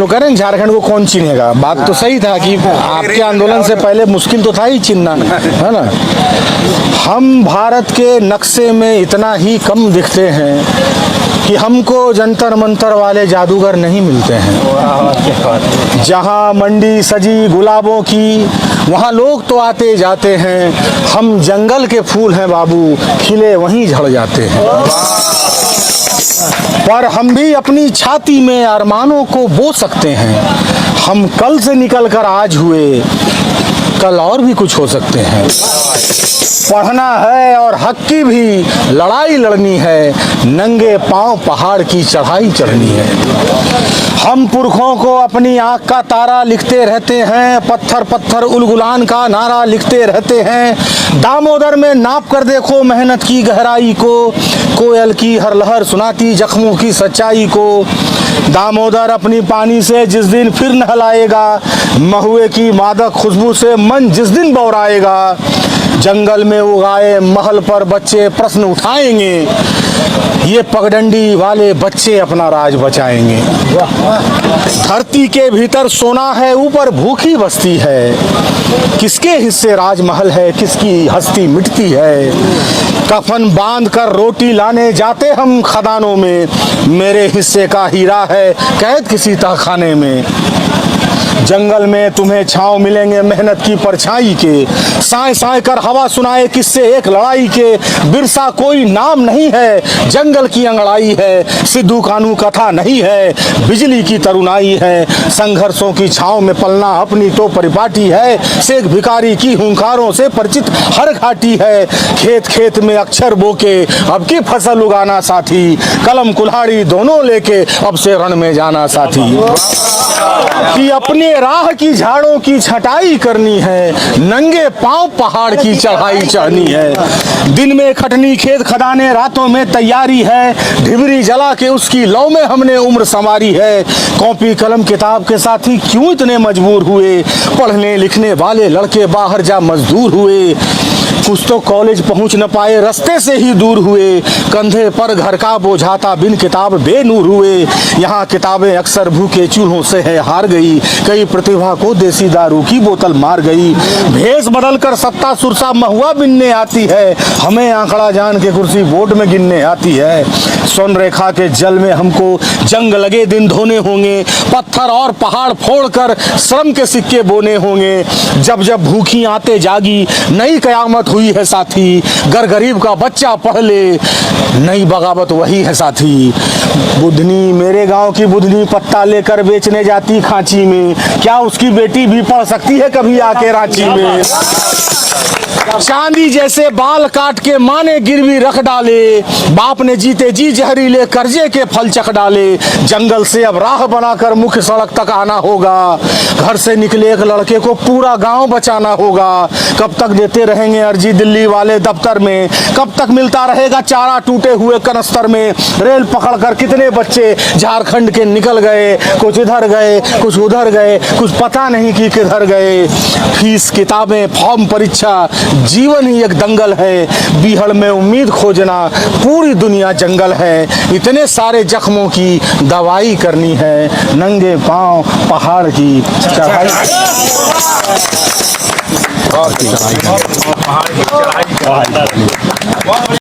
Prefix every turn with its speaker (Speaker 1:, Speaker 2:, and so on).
Speaker 1: लोग कह रहे हैं झारखंड को कौन चिन्हेगा, बात तो सही था कि आपके आंदोलन से पहले मुश्किल तो था ही चिन्हना, है ना। हम भारत के नक्शे में इतना ही कम दिखते हैं कि हमको जंतर मंतर वाले जादूगर नहीं मिलते हैं। जहाँ मंडी सजी गुलाबों की वहाँ लोग तो आते जाते हैं, हम जंगल के फूल हैं बाबू, खिले वहीं झड़ जाते हैं। पर हम भी अपनी छाती में अरमानों को बो सकते हैं। हम कल से निकल कर आज हुए, कल और भी कुछ हो सकते हैं। पढ़ना है और हक की भी लड़ाई लड़नी है, नंगे पांव पहाड़ की चढ़ाई चढ़नी है। हम पुरखों को अपनी आंख का तारा लिखते रहते हैं, पत्थर पत्थर उलगुलान का नारा लिखते रहते हैं। दामोदर में नाप कर देखो मेहनत की गहराई को, कोयल की हर लहर सुनाती जख्मों की सच्चाई को। दामोदर अपनी पानी से जिस दिन फिर नहलाएगा, महुए की मादक खुशबू से मन जिस दिन बौराएगा, जंगल में उगाए महल पर बच्चे प्रश्न उठाएंगे, ये पगडंडी वाले बच्चे अपना राज बचाएंगे। धरती के भीतर सोना है, ऊपर भूखी बस्ती है, किसके हिस्से राजमहल है, किसकी हस्ती मिटती है। कफन बांध कर रोटी लाने जाते हम खदानों में, मेरे हिस्से का हीरा है कैद किसी तहखाने में। जंगल में तुम्हें छांव मिलेंगे मेहनत की परछाई के, साए साए कर हवा सुनाए किससे एक लड़ाई के। बिरसा कोई नाम नहीं है, जंगल की अंगड़ाई है, सिद्धू कानू कथा नहीं है, बिजली की तरुणाई है। संघर्षों की छांव में पलना अपनी तो परिपाटी है, शेख भिखारी की हुंकारों से परिचित हर घाटी है। खेत खेत में अक्षर बोके अब की फसल उगाना साथी, कलम कुल्हाड़ी दोनों लेके अब से रण में जाना साथी। कि अपने राह की झाड़ों की छटाई करनी है, नंगे पांव पहाड़ की चढ़ाई चढ़नी है। दिन में खटनी खेत खदाने, रातों में तैयारी है, ढिबरी जला के उसकी लौ में हमने उम्र संवारी है। कॉपी कलम किताब के साथी क्यों इतने मजबूर हुए, पढ़ने लिखने वाले लड़के बाहर जा मजदूर हुए। कुछ तो कॉलेज पहुंच न पाए, रास्ते से ही दूर हुए, कंधे पर घर का बोझाता बिन किताब बेनूर हुए। यहाँ किताबें अक्सर भूखे चूल्हों से है हार गई, कई प्रतिभा को देसी दारू की बोतल मार गई। भेष बदल कर सत्ता सुरसा महुआ बिनने आती है, हमें आंकड़ा जान के कुर्सी बोर्ड में गिनने आती है। स्वर्ण रेखा के जल में हमको जंग लगे दिन धोने होंगे, पत्थर और पहाड़ फोड़कर श्रम के सिक्के बोने होंगे। जब जब भूखी आते जागी नई कयामत हुई है साथी, गर गरीब का बच्चा पढ़ ले नई बगावत वही है साथी। बुधनी मेरे गांव की बुधनी पत्ता लेकर बेचने जाती खांची में, क्या उसकी बेटी भी पढ़ सकती है कभी आके रांची में। चांदी जैसे बाल काट के माँ ने गिरवी रख डाले, बाप ने जीते जी जहरीले कर्जे के फल चख डाले। जंगल से अब राह बनाकर मुख्य सड़क तक आना होगा, घर से निकले एक लड़के को पूरा गांव बचाना होगा। कब तक देते रहेंगे अर्जी दिल्ली वाले दफ्तर में, कब तक मिलता रहेगा चारा टूटे हुए कनस्तर में। रेल पकड़कर कितने बच्चे झारखंड के निकल गए, कुछ इधर गए कुछ उधर गए, कुछ पता नहीं कि किधर गए। फीस किताबें फॉर्म परीक्षा, जीवन ही एक दंगल है, बीहड़ में उम्मीद खोजना पूरी दुनिया जंगल है। इतने सारे जख्मों की दवाई करनी है, नंगे पांव पहाड़ की चढ़ाई।